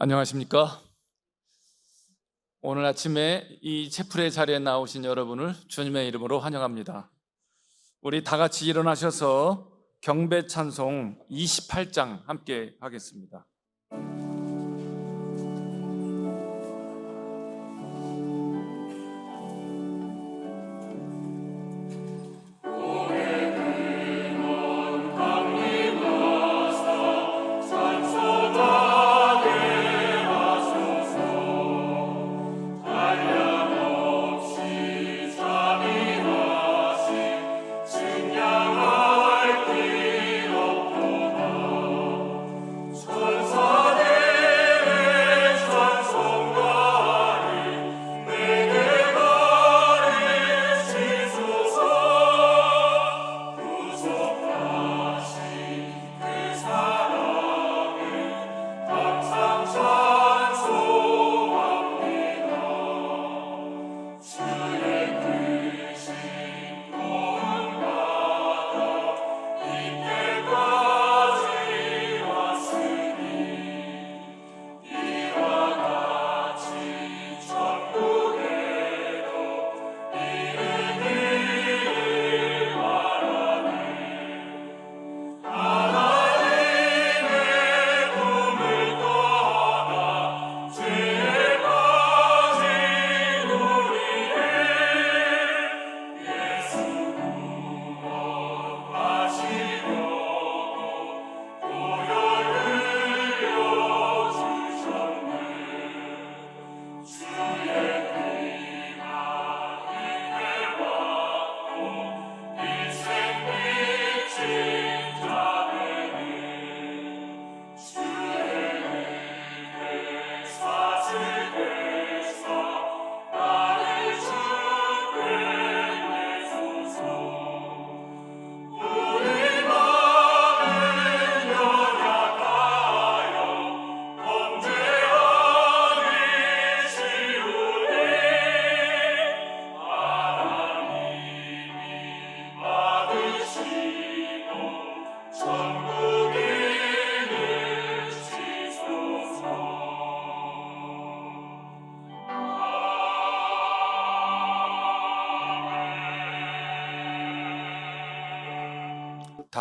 안녕하십니까? 오늘 아침에 이 채플의 자리에 나오신 여러분을 주님의 이름으로 환영합니다. 우리 다 같이 일어나셔서 경배 찬송 28장 함께 하겠습니다.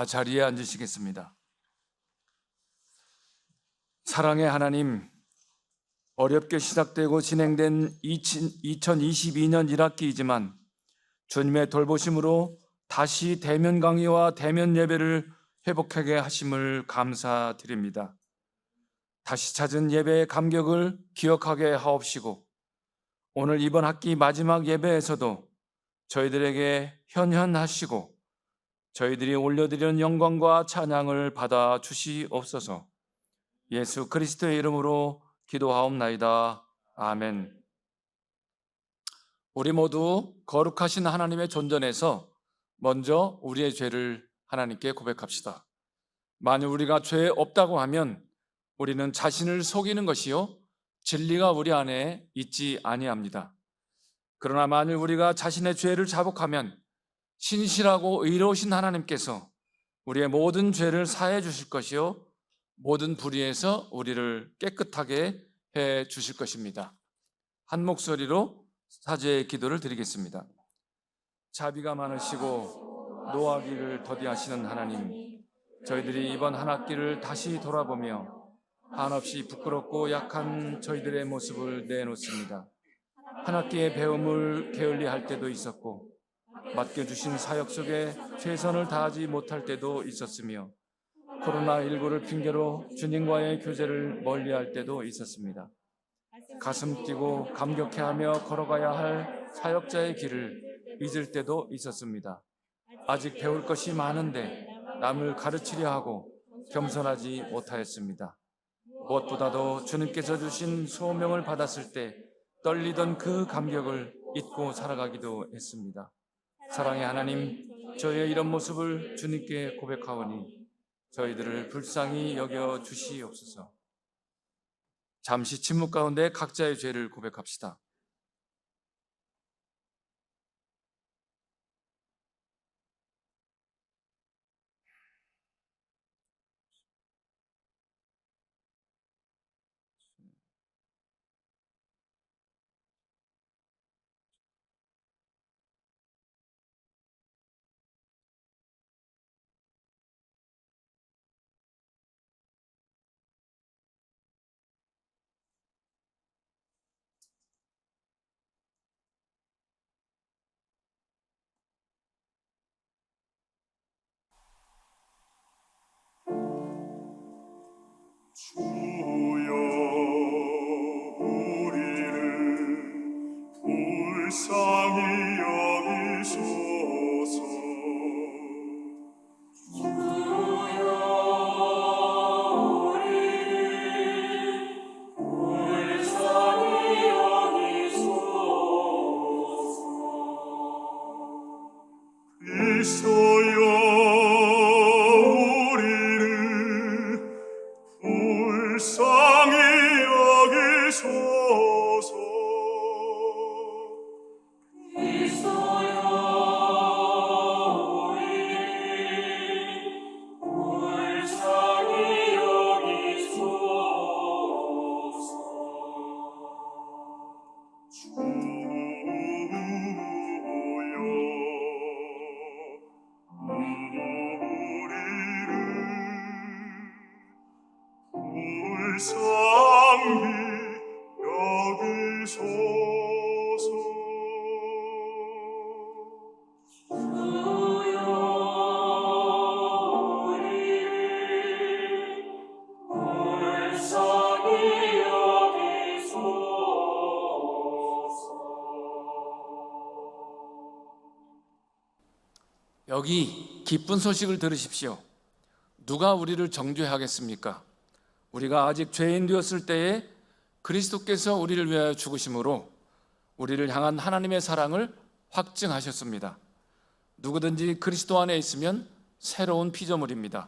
다 자리에 앉으시겠습니다. 사랑의 하나님, 어렵게 시작되고 진행된 2022년 1학기이지만 주님의 돌보심으로 다시 대면 강의와 대면 예배를 회복하게 하심을 감사드립니다. 다시 찾은 예배의 감격을 기억하게 하옵시고 오늘 이번 학기 마지막 예배에서도 저희들에게 현현하시고 저희들이 올려드리는 영광과 찬양을 받아 주시옵소서. 예수 그리스도의 이름으로 기도하옵나이다. 아멘. 우리 모두 거룩하신 하나님의 존전에서 먼저 우리의 죄를 하나님께 고백합시다. 만일 우리가 죄 없다고 하면 우리는 자신을 속이는 것이요 진리가 우리 안에 있지 아니합니다. 그러나 만일 우리가 자신의 죄를 자복하면 신실하고 의로우신 하나님께서 우리의 모든 죄를 사해 주실 것이요 모든 불의에서 우리를 깨끗하게 해 주실 것입니다. 한 목소리로 사죄의 기도를 드리겠습니다. 자비가 많으시고 노하기를 더디하시는 하나님, 저희들이 이번 한 학기를 다시 돌아보며 한없이 부끄럽고 약한 저희들의 모습을 내놓습니다. 한 학기의 배움을 게을리할 때도 있었고 맡겨주신 사역 속에 최선을 다하지 못할 때도 있었으며 코로나19를 핑계로 주님과의 교제를 멀리할 때도 있었습니다. 가슴 뛰고 감격해하며 걸어가야 할 사역자의 길을 잊을 때도 있었습니다. 아직 배울 것이 많은데 남을 가르치려 하고 겸손하지 못하였습니다. 무엇보다도 주님께서 주신 소명을 받았을 때 떨리던 그 감격을 잊고 살아가기도 했습니다. 사랑의 하나님, 저희의 이런 모습을 주님께 고백하오니 저희들을 불쌍히 여겨 주시옵소서. 잠시 침묵 가운데 각자의 죄를 고백합시다. 주여 우리를 불쌍히 여기소서. 주여 우리를 불쌍히 여기소서. 그리스도여 우리를 불쌍히 여기소서. 그리스도여 우리를 불쌍히 여기소서. 불쌍히 여기소서. 주여 우리를 불쌍히 여기소서. 여기 기쁜 소식을 들으십시오. 누가 우리를 정죄하겠습니까? 우리가 아직 죄인 되었을 때에 그리스도께서 우리를 위하여 죽으심으로 우리를 향한 하나님의 사랑을 확증하셨습니다. 누구든지 그리스도 안에 있으면 새로운 피조물입니다.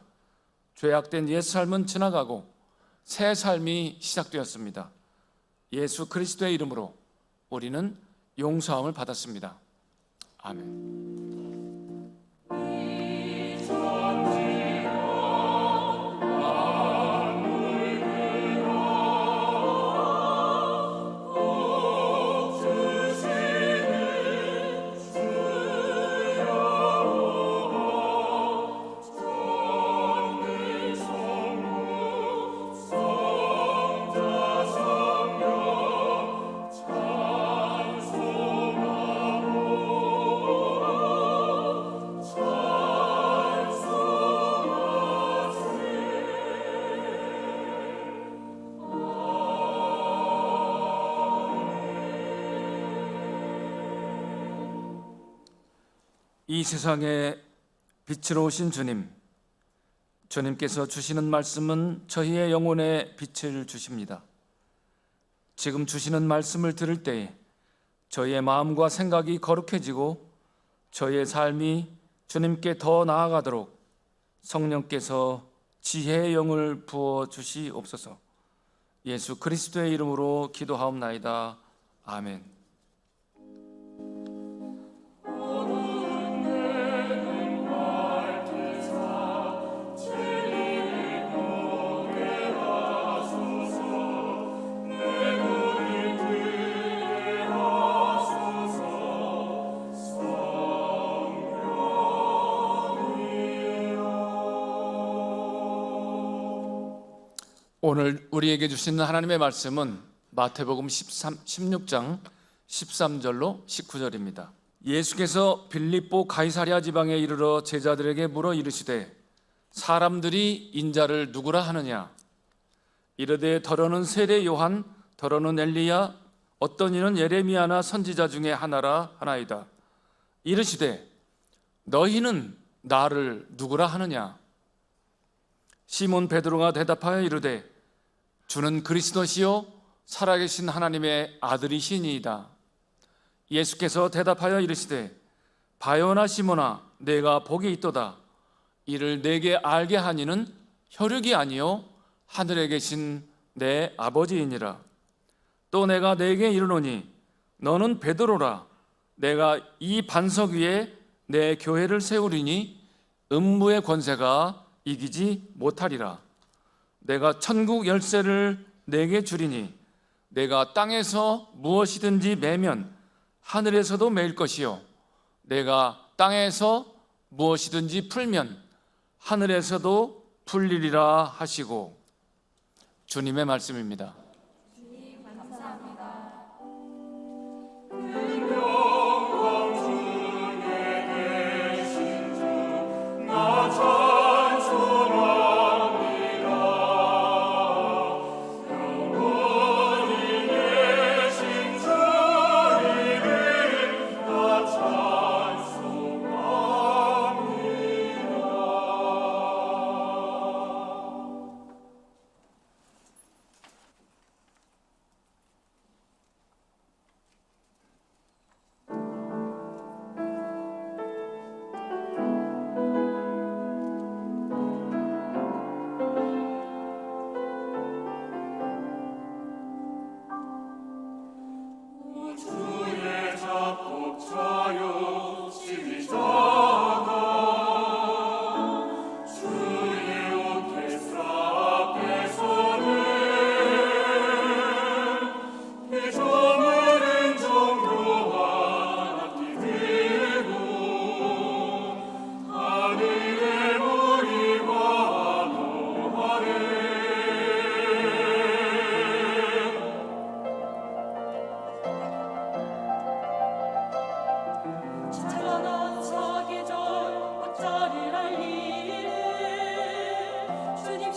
죄악된 옛 삶은 지나가고 새 삶이 시작되었습니다. 예수 그리스도의 이름으로 우리는 용서함을 받았습니다. 아멘. 이 세상에 빛으로 오신 주님께서 주시는 말씀은 저희의 영혼에 빛을 주십니다. 지금 주시는 말씀을 들을 때에 저희의 마음과 생각이 거룩해지고 저희의 삶이 주님께 더 나아가도록 성령께서 지혜의 영을 부어 주시옵소서. 예수 그리스도의 이름으로 기도하옵나이다. 아멘. 오늘 우리에게 주시는 하나님의 말씀은 마태복음 16장 13절로 19절입니다. 예수께서 빌립보 가이사랴 지방에 이르러 제자들에게 물어 이르시되 사람들이 인자를 누구라 하느냐? 이르되 더러는 세례 요한, 더러는 엘리야, 어떤 이는 예레미야나 선지자 중에 하나라 하나이다. 이르시되 너희는 나를 누구라 하느냐? 시몬 베드로가 대답하여 이르되 주는 그리스도시요 살아계신 하나님의 아들이시니이다. 예수께서 대답하여 이르시되 바요나 시몬아 내가 복이 있도다. 이를 내게 알게 하니는 혈육이 아니요 하늘에 계신 내 아버지이니라. 또 내가 내게 이르노니 너는 베드로라. 내가 이 반석 위에 내 교회를 세우리니 음부의 권세가 이기지 못하리라. 내가 천국 열쇠를 내게 주리니 내가 땅에서 무엇이든지 매면 하늘에서도 매일 것이요 내가 땅에서 무엇이든지 풀면 하늘에서도 풀리리라 하시고. 주님의 말씀입니다. 주님 감사합니다. 나 찬송합니다.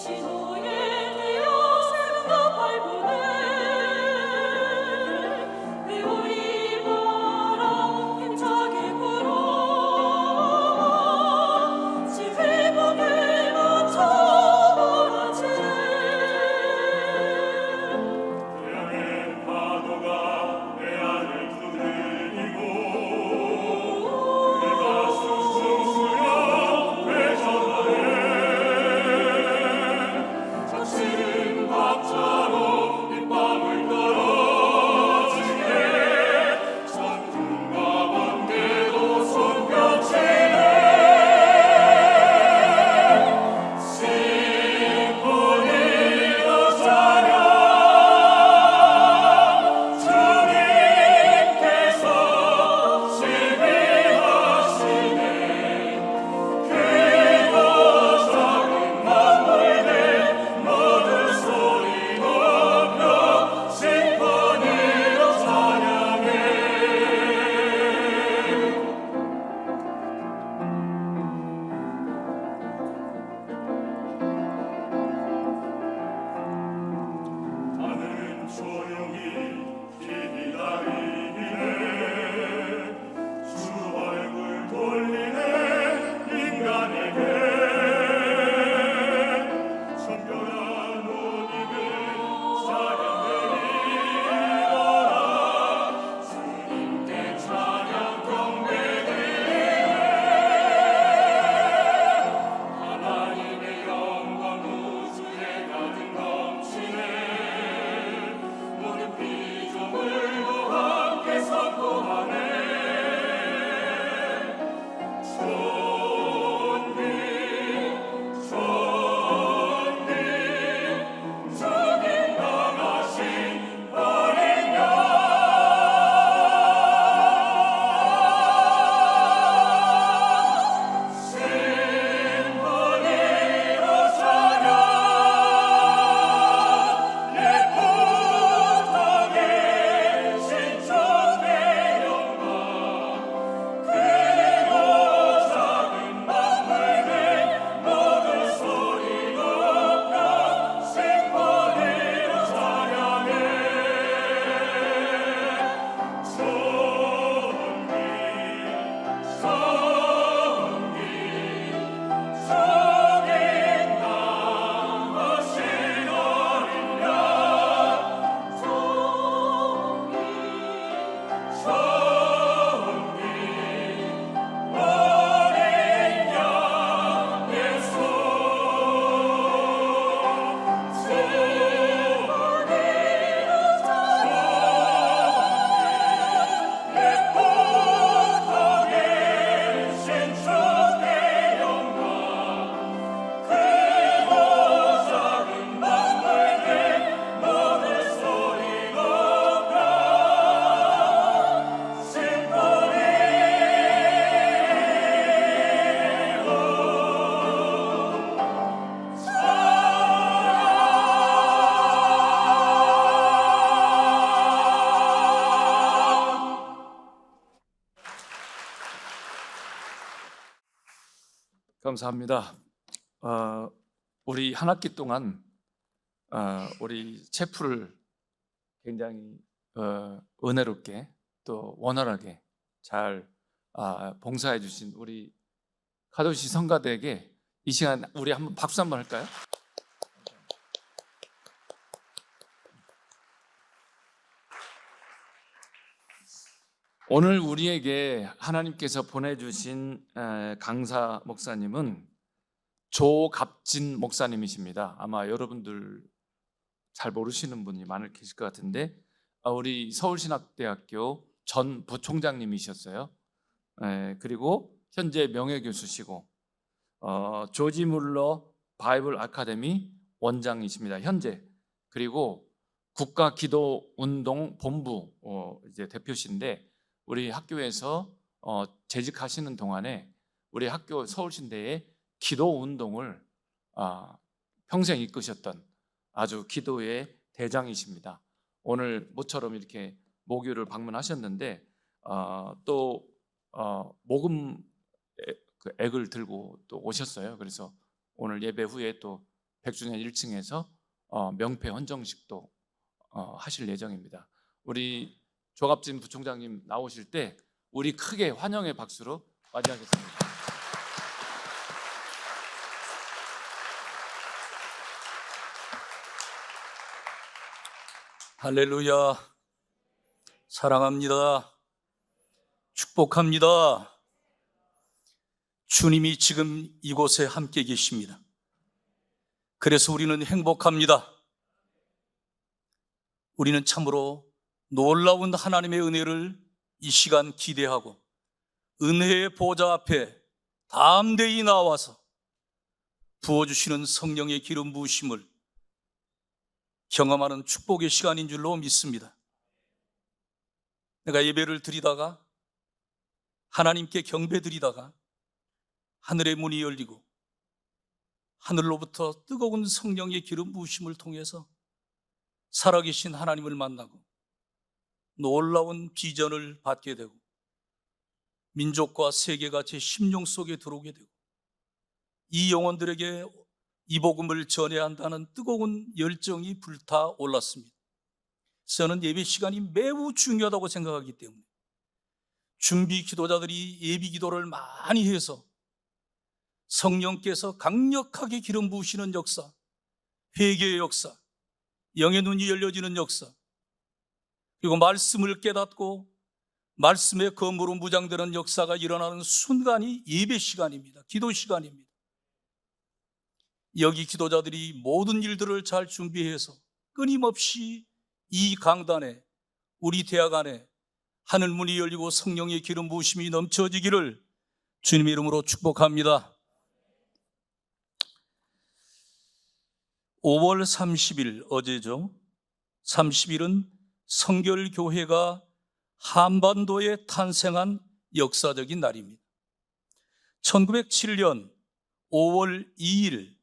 신호에 되어 새로운 발부네 회오리 바람 힘차게 불어 지휘봉을 맞춰 몰아치네 태양의 파도가 내 안을 두드리고 내가 숭숭수려 회전하네 젖은 밥차로 빗방울 떨어지네 전등과 번개도 손뼉치네 심포니로 찬양 주님께서 지휘하시네 크고 작은 만물들 모두 소리 높여 심포니로 찬양해 하늘은 조용히 기다리네 주 얼굴 돌리네 인간에게 정결한 옷 입은 자연 내리어라 주님께 찬양 경배드리네 하나님의 영광 우주에 가득 넘치네 모든 피조물도 함께 선포하네 존귀 존귀 죽임당하신 어린 양 심포니로 찬양 예쁘다게 신축의 영광 크고 작은 만물들 모두 소리 높여 심포니로 찬양해 존귀 존귀 죽임당하신 어린 양 존귀 존귀 어린 양 예수 예쁘다게 신축의 영광 크고 작은 만물들 모두 소리 높여 심포니로 감사합니다. 우리 한 학기 동안 우리 체프를 굉장히 은혜롭게 또 원활하게 잘 봉사해 주신 우리 가도시 성가대에게 이 시간 우리 한번 박수 한번 할까요? 오늘 우리에게 하나님께서 보내주신 강사 목사님은 조갑진 목사님이십니다. 아마 여러분들 잘 모르시는 분이 많을 계실 것 같은데 우리 서울신학대학교 전 부총장님이셨어요. 그리고 현재 명예교수시고 조지 물러 바이블 아카데미 원장이십니다. 현재. 그리고 국가기도운동 본부 이제 대표신데 우리 학교에서 재직하시는 동안에 우리 학교 서울신대의 기도운동을 평생 이끄셨던 아주 기도의 대장이십니다. 오늘 모처럼 이렇게 모교를 방문하셨는데 또 모금 액을 들고 또 오셨어요. 그래서 오늘 예배 후에 또 백주년 1층에서 명패 헌정식도 하실 예정입니다. 우리 조갑진 부총장님 나오실 때 우리 크게 환영의 박수로 맞이하겠습니다. 할렐루야. 사랑합니다. 축복합니다. 주님이 지금 이곳에 함께 계십니다. 그래서 우리는 행복합니다. 우리는 참으로 놀라운 하나님의 은혜를 이 시간 기대하고 은혜의 보좌 앞에 담대히 나와서 부어주시는 성령의 기름 부으심을 경험하는 축복의 시간인 줄로 믿습니다. 내가 예배를 드리다가 하나님께 경배 드리다가 하늘의 문이 열리고 하늘로부터 뜨거운 성령의 기름 부으심을 통해서 살아계신 하나님을 만나고 놀라운 비전을 받게 되고 민족과 세계가 제 심령 속에 들어오게 되고 이 영혼들에게 이 복음을 전해야 한다는 뜨거운 열정이 불타올랐습니다. 저는 예배 시간이 매우 중요하다고 생각하기 때문에 준비 기도자들이 예비 기도를 많이 해서 성령께서 강력하게 기름 부으시는 역사, 회개의 역사, 영의 눈이 열려지는 역사, 그리고 말씀을 깨닫고 말씀의 검으로 무장되는 역사가 일어나는 순간이 예배 시간입니다. 기도 시간입니다. 여기 기도자들이 모든 일들을 잘 준비해서 끊임없이 이 강단에, 우리 대학 안에 하늘 문이 열리고 성령의 기름 부으심이 넘쳐지기를 주님의 이름으로 축복합니다. 5월 30일 어제죠. 30일은 성결교회가 한반도에 탄생한 역사적인 날입니다. 1907년 5월 2일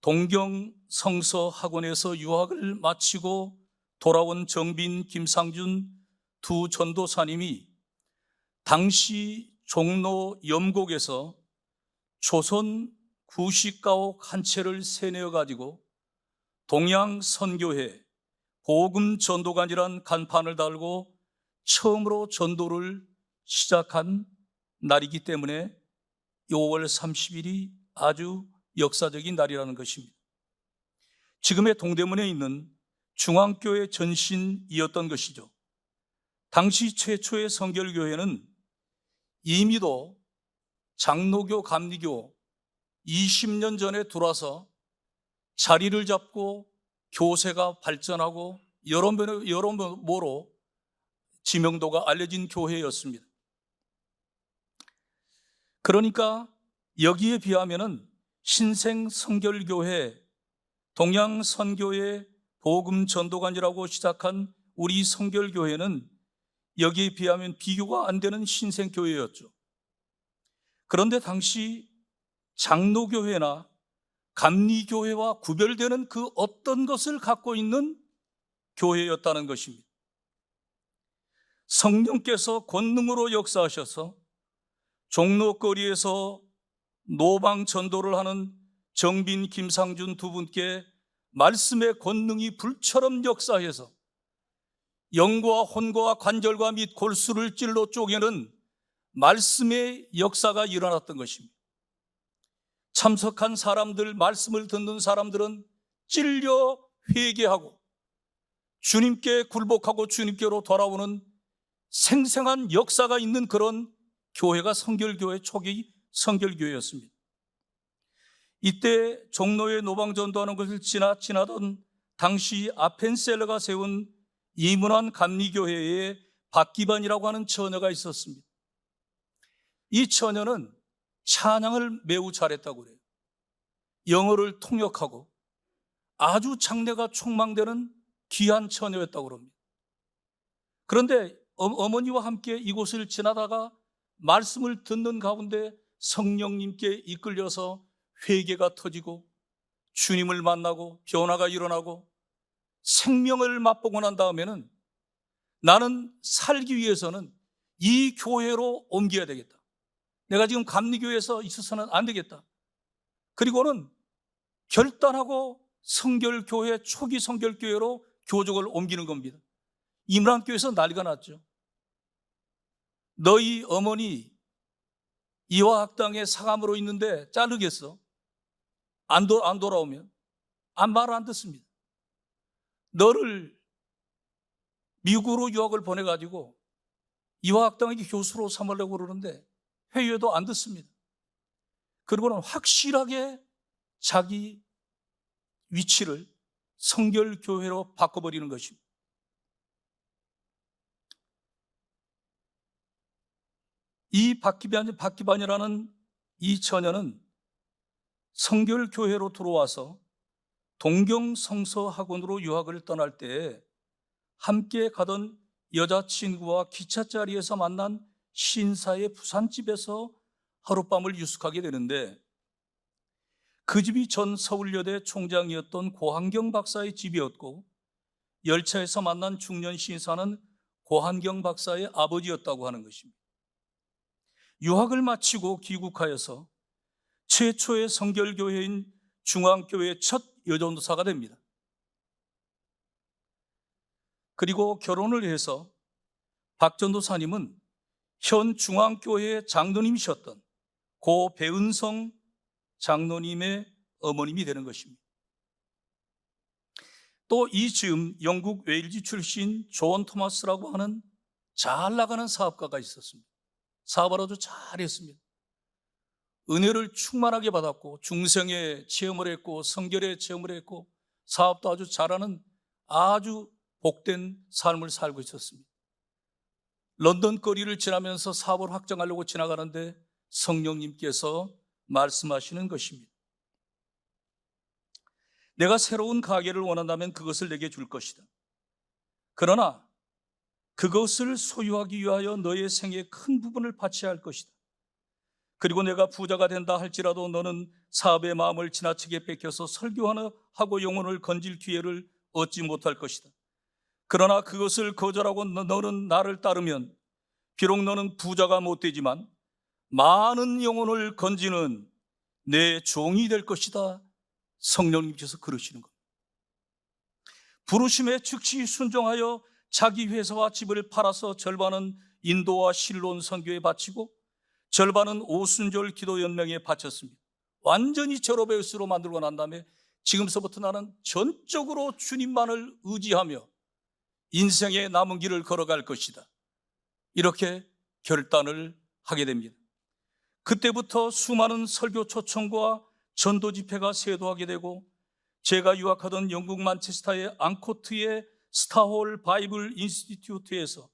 동경 성서 학원에서 유학을 마치고 돌아온 정빈, 김상준 두 전도사님이 당시 종로 염곡에서 조선 구식가옥 한 채를 세내어 가지고 동양선교회 복음전도관이란 간판을 달고 처음으로 전도를 시작한 날이기 때문에 5월 30일이 아주 역사적인 날이라는 것입니다. 지금의 동대문에 있는 중앙교회 전신이었던 것이죠. 당시 최초의 성결교회는 이미도 장로교, 감리교 20년 전에 들어와서 자리를 잡고 교세가 발전하고 여러모로 지명도가 알려진 교회였습니다. 그러니까 여기에 비하면은 신생성결교회, 동양선교회 복음전도관이라고 시작한 우리 성결교회는 여기에 비하면 비교가 안 되는 신생교회였죠. 그런데 당시 장로교회나 감리교회와 구별되는 그 어떤 것을 갖고 있는 교회였다는 것입니다. 성령께서 권능으로 역사하셔서 종로거리에서 노방 전도를 하는 정빈, 김상준 두 분께 말씀의 권능이 불처럼 역사해서 영과 혼과 관절과 및 골수를 찔러 쪼개는 말씀의 역사가 일어났던 것입니다. 참석한 사람들, 말씀을 듣는 사람들은 찔려 회개하고 주님께 굴복하고 주님께로 돌아오는 생생한 역사가 있는 그런 교회가 성결교회 초기 성결교회였습니다. 이때 종로에 노방전도하는 것을 지나던 당시 아펜셀러가 세운 이문환 감리교회에 박기반이라고 하는 처녀가 있었습니다. 이 처녀는 찬양을 매우 잘했다고 그래요. 영어를 통역하고 아주 장래가 촉망되는 귀한 처녀였다고 그럽니다. 그런데 어머니와 함께 이곳을 지나다가 말씀을 듣는 가운데 성령님께 이끌려서 회개가 터지고 주님을 만나고 변화가 일어나고 생명을 맛보고 난 다음에는 나는 살기 위해서는 이 교회로 옮겨야 되겠다. 내가 지금 감리교회에서 있어서는 안 되겠다. 그리고는 결단하고 성결교회, 초기 성결교회로 교족을 옮기는 겁니다. 임란교회에서 난리가 났죠. 너희 어머니 이화학당에 사감으로 있는데 자르겠어? 안 돌아오면? 말 안 듣습니다. 너를 미국으로 유학을 보내가지고 이화학당에게 교수로 삼으려고 그러는데 회의에도 안 듣습니다. 그리고는 확실하게 자기 위치를 성결교회로 바꿔버리는 것입니다. 이 박기반이라는 이 처녀는 성결교회로 들어와서 동경성서학원으로 유학을 떠날 때 함께 가던 여자친구와 기차자리에서 만난 신사의 부산집에서 하룻밤을 유숙하게 되는데, 그 집이 전 서울여대 총장이었던 고한경 박사의 집이었고, 열차에서 만난 중년 신사는 고한경 박사의 아버지였다고 하는 것입니다. 유학을 마치고 귀국하여서 최초의 성결교회인 중앙교회의 첫 여전도사가 됩니다. 그리고 결혼을 해서 박 전도사님은 현 중앙교회의 장로님이셨던 고 배은성 장로님의 어머님이 되는 것입니다. 또 이 즈음 영국 웨일즈 출신 존 토마스라고 하는 잘 나가는 사업가가 있었습니다. 사업을 아주 잘했습니다. 은혜를 충만하게 받았고 중생의 체험을 했고 성결의 체험을 했고 사업도 아주 잘하는 아주 복된 삶을 살고 있었습니다. 런던 거리를 지나면서 사업을 확장하려고 지나가는데 성령님께서 말씀하시는 것입니다. 내가 새로운 가게를 원한다면 그것을 내게 줄 것이다. 그러나 그것을 소유하기 위하여 너의 생의 큰 부분을 바쳐야 할 것이다. 그리고 내가 부자가 된다 할지라도 너는 사업의 마음을 지나치게 뺏겨서 설교하고 영혼을 건질 기회를 얻지 못할 것이다. 그러나 그것을 거절하고 너는 나를 따르면 비록 너는 부자가 못 되지만 많은 영혼을 건지는 내 종이 될 것이다. 성령님께서 그러시는 겁니다. 부르심에 즉시 순종하여 자기 회사와 집을 팔아서 절반은 인도와 실론 선교에 바치고 절반은 오순절 기도 연맹에 바쳤습니다. 완전히 제로베이스로 만들고 난 다음에 지금서부터 나는 전적으로 주님만을 의지하며 인생의 남은 길을 걸어갈 것이다. 이렇게 결단을 하게 됩니다. 그때부터 수많은 설교 초청과 전도 집회가 쇄도하게 되고 제가 유학하던 영국 만체스터의 앙코트의 스타홀 바이블 인스티튜트에서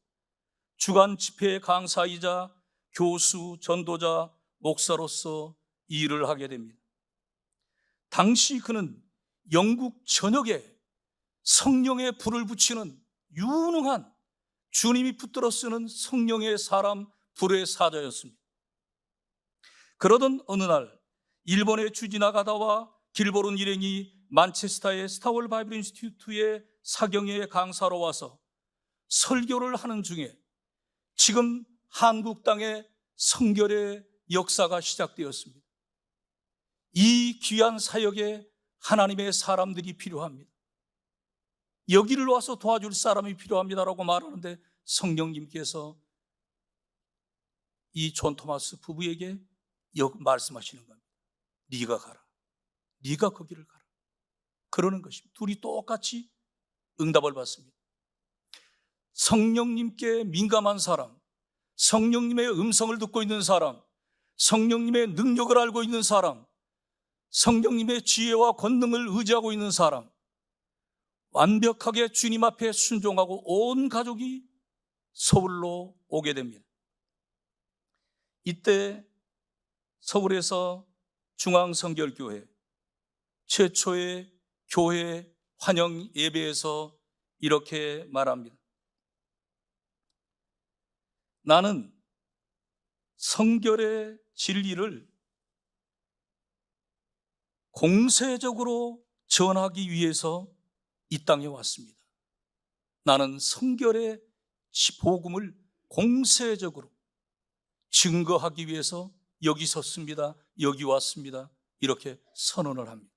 주간 집회 강사이자 교수, 전도자, 목사로서 일을 하게 됩니다. 당시 그는 영국 전역에 성령의 불을 붙이는 유능한 주님이 붙들어 쓰는 성령의 사람 불의 사자였습니다. 그러던 어느 날 일본에 주지나가다와 길보른 일행이 만체스터의 스타월 바이블 인스티튜트의 사경회 강사로 와서 설교를 하는 중에 지금 한국 땅에 성결의 역사가 시작되었습니다. 이 귀한 사역에 하나님의 사람들이 필요합니다. 여기를 와서 도와줄 사람이 필요합니다라고 말하는데 성령님께서 이 존 토마스 부부에게 말씀하시는 겁니다. 네가 가라. 네가 거기를 가라. 그러는 것입니다. 둘이 똑같이 응답을 받습니다. 성령님께 민감한 사람, 성령님의 음성을 듣고 있는 사람, 성령님의 능력을 알고 있는 사람, 성령님의 지혜와 권능을 의지하고 있는 사람, 완벽하게 주님 앞에 순종하고 온 가족이 서울로 오게 됩니다. 이때 서울에서 중앙성결교회 최초의 교회 환영 예배에서 이렇게 말합니다. 나는 성결의 진리를 공세적으로 전하기 위해서 이 땅에 왔습니다. 나는 성결의 복음을 공세적으로 증거하기 위해서 여기 섰습니다. 여기 왔습니다. 이렇게 선언을 합니다.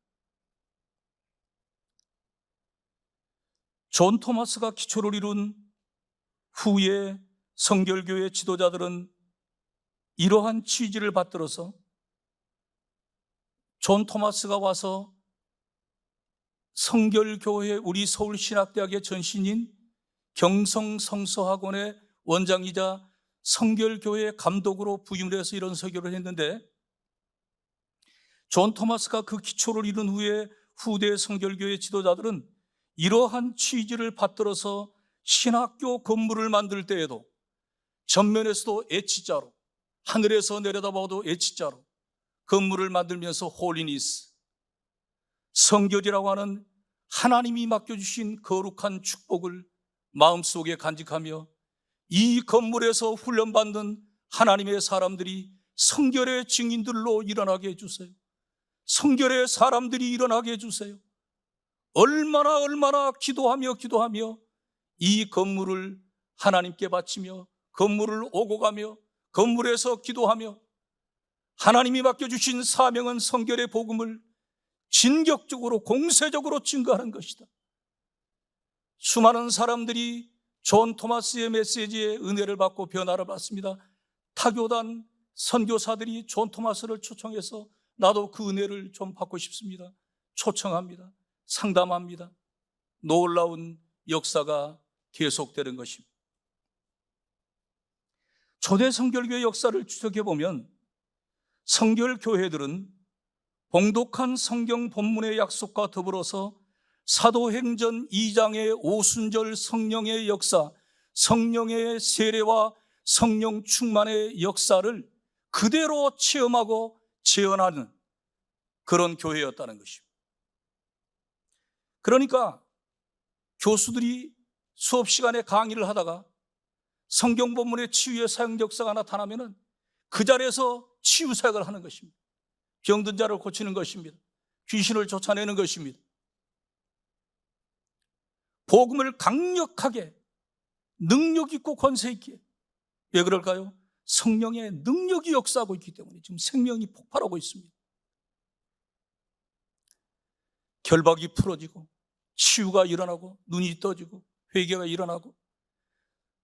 존 토마스가 기초를 이룬 후에 성결교회 지도자들은 이러한 취지를 받들어서 존 토마스가 와서 성결교회 우리 서울신학대학의 전신인 경성성서학원의 원장이자 성결교회 감독으로 부임을 해서 이런 설교를 했는데, 존 토마스가 그 기초를 이룬 후에 후대 성결교회 지도자들은 이러한 취지를 받들어서 신학교 건물을 만들 때에도 전면에서도 H자로, 하늘에서 내려다봐도 H자로 건물을 만들면서 홀리니스, 성결이라고 하는 하나님이 맡겨주신 거룩한 축복을 마음속에 간직하며 이 건물에서 훈련받는 하나님의 사람들이 성결의 증인들로 일어나게 해주세요. 성결의 사람들이 일어나게 해주세요. 얼마나 기도하며 이 건물을 하나님께 바치며 건물을 오고 가며 건물에서 기도하며 하나님이 맡겨주신 사명은 성결의 복음을 진격적으로 공세적으로 증거하는 것이다. 수많은 사람들이 존 토마스의 메시지에 은혜를 받고 변화를 받습니다. 타교단 선교사들이 존 토마스를 초청해서 나도 그 은혜를 좀 받고 싶습니다. 초청합니다. 상담합니다. 놀라운 역사가 계속되는 것입니다. 초대 성결교회 역사를 추적해보면 성결교회들은 봉독한 성경 본문의 약속과 더불어서 사도행전 2장의 오순절 성령의 역사, 성령의 세례와 성령 충만의 역사를 그대로 체험하고 재현하는 그런 교회였다는 것입니다. 그러니까 교수들이 수업 시간에 강의를 하다가 성경 본문의 치유의 사용 역사가 나타나면은 그 자리에서 치유 사역을 하는 것입니다. 병든 자를 고치는 것입니다. 귀신을 쫓아내는 것입니다. 복음을 강력하게 능력 있고 권세 있게. 왜 그럴까요? 성령의 능력이 역사하고 있기 때문에 지금 생명이 폭발하고 있습니다. 결박이 풀어지고 치유가 일어나고 눈이 떠지고 회개가 일어나고.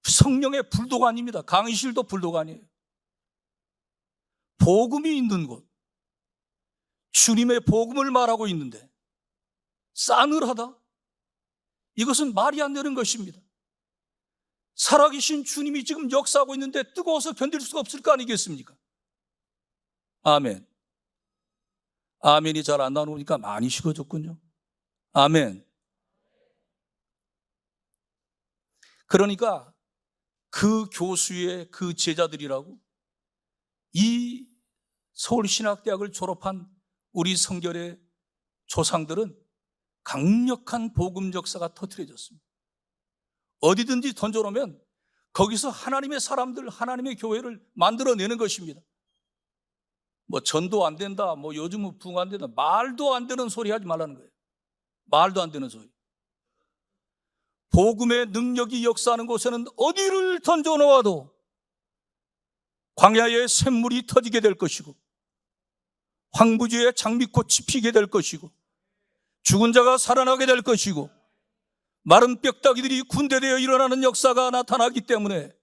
성령의 불도가 아닙니다. 강의실도 불도가 아니에요. 복음이 있는 곳, 주님의 복음을 말하고 있는데 싸늘하다? 이것은 말이 안 되는 것입니다. 살아계신 주님이 지금 역사하고 있는데 뜨거워서 견딜 수가 없을 거 아니겠습니까? 아멘. 아멘이 잘 안 나오니까 많이 식어졌군요. 아멘. 그러니까 그 교수의 그 제자들이라고 이 서울신학대학을 졸업한 우리 성결의 조상들은 강력한 복음 역사가 터뜨려졌습니다. 어디든지 던져놓으면 거기서 하나님의 사람들, 하나님의 교회를 만들어내는 것입니다. 뭐 전도 안 된다, 뭐 요즘은 부흥 안 된다, 말도 안 되는 소리 하지 말라는 거예요. 말도 안 되는 소리. 복음의 능력이 역사하는 곳에는 어디를 던져놓아도 광야의 샘물이 터지게 될 것이고 황부지에 장미꽃이 피게 될 것이고 죽은 자가 살아나게 될 것이고 마른 뼈다귀들이 군대되어 일어나는 역사가 나타나기 때문에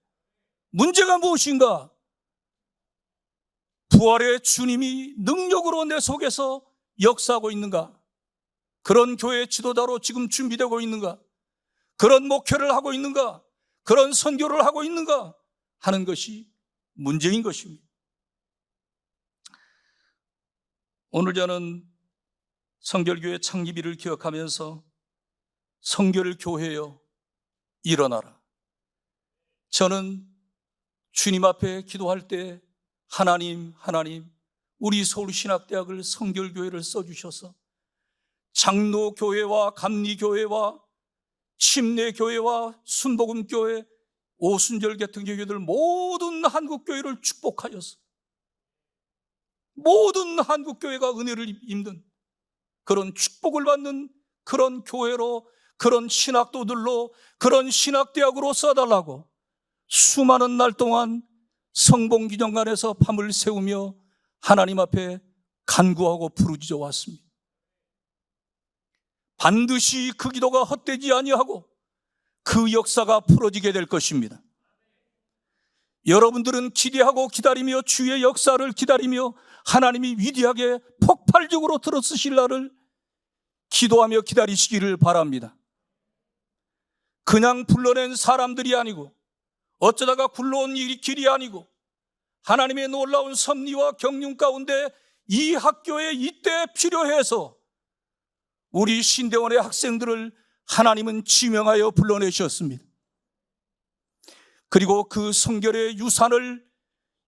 문제가 무엇인가? 부활의 주님이 능력으로 내 속에서 역사하고 있는가? 그런 교회 지도자로 지금 준비되고 있는가? 그런 목회를 하고 있는가? 그런 선교를 하고 있는가? 하는 것이 문제인 것입니다. 오늘 저는 성결교회 창립일을 기억하면서 성결교회여 일어나라. 저는 주님 앞에 기도할 때 하나님 우리 서울신학대학을 성결교회를 써주셔서 장로교회와 감리교회와 침례교회와 순복음교회, 오순절 같은 교회들 모든 한국교회를 축복하셔서 모든 한국교회가 은혜를 입는 그런 축복을 받는 그런 교회로, 그런 신학도들로, 그런 신학대학으로 써달라고 수많은 날 동안 성봉기념관에서 밤을 새우며 하나님 앞에 간구하고 부르짖어 왔습니다. 반드시 그 기도가 헛되지 아니하고 그 역사가 풀어지게 될 것입니다. 여러분들은 기대하고 기다리며 주의 역사를 기다리며 하나님이 위대하게 폭발적으로 들어쓰실 날을 기도하며 기다리시기를 바랍니다. 그냥 불러낸 사람들이 아니고 어쩌다가 굴러온 길이 아니고 하나님의 놀라운 섭리와 경륜 가운데 이 학교에 이때 필요해서 우리 신대원의 학생들을 하나님은 지명하여 불러내셨습니다. 그리고 그 성결의 유산을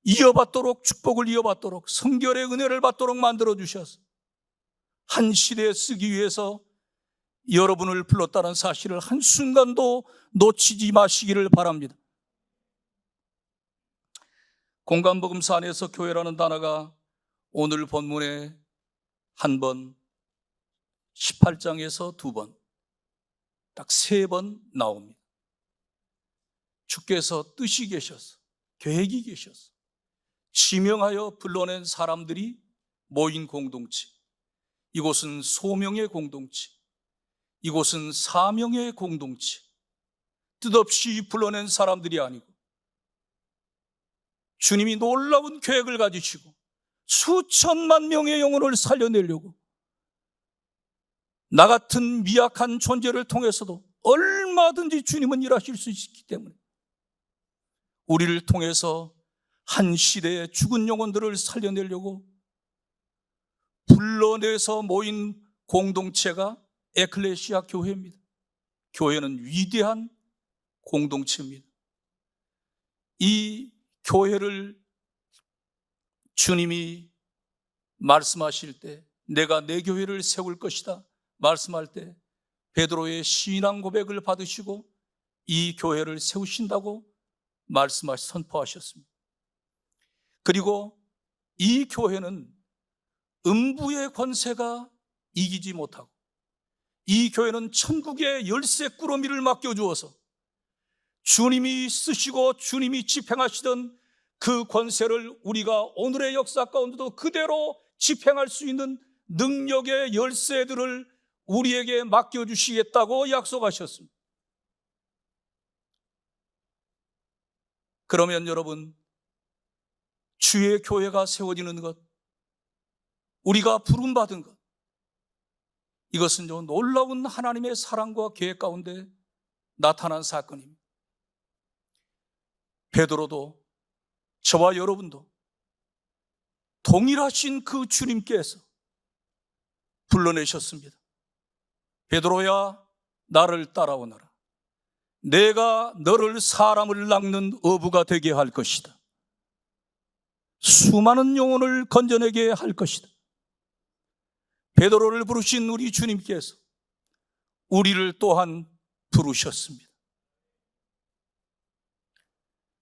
이어받도록, 축복을 이어받도록, 성결의 은혜를 받도록 만들어주셔서 한 시대에 쓰기 위해서 여러분을 불렀다는 사실을 한순간도 놓치지 마시기를 바랍니다. 공간복음서 안에서 교회라는 단어가 오늘 본문에 한 번, 18장에서 두 번, 딱 세 번 나옵니다. 주께서 뜻이 계셔서, 계획이 계셔서 지명하여 불러낸 사람들이 모인 공동체, 이곳은 소명의 공동체, 이곳은 사명의 공동체, 뜻없이 불러낸 사람들이 아니고 주님이 놀라운 계획을 가지시고 수천만 명의 영혼을 살려내려고 나 같은 미약한 존재를 통해서도 얼마든지 주님은 일하실 수 있기 때문에 우리를 통해서 한 시대의 죽은 영혼들을 살려내려고 불러내서 모인 공동체가 에클레시아 교회입니다. 교회는 위대한 공동체입니다. 이 교회를 주님이 말씀하실 때 내가 내 교회를 세울 것이다 말씀할 때 베드로의 신앙 고백을 받으시고 이 교회를 세우신다고 선포하셨습니다. 그리고 이 교회는 음부의 권세가 이기지 못하고 이 교회는 천국의 열쇠 꾸러미를 맡겨주어서 주님이 쓰시고 주님이 집행하시던 그 권세를 우리가 오늘의 역사 가운데도 그대로 집행할 수 있는 능력의 열쇠들을 우리에게 맡겨주시겠다고 약속하셨습니다. 그러면 여러분, 주의 교회가 세워지는 것, 우리가 부름받은 것, 이것은 놀라운 하나님의 사랑과 계획 가운데 나타난 사건입니다. 베드로도 저와 여러분도 동일하신 그 주님께서 불러내셨습니다. 베드로야, 나를 따라오너라. 내가 너를 사람을 낚는 어부가 되게 할 것이다. 수많은 영혼을 건져내게 할 것이다. 베드로를 부르신 우리 주님께서 우리를 또한 부르셨습니다.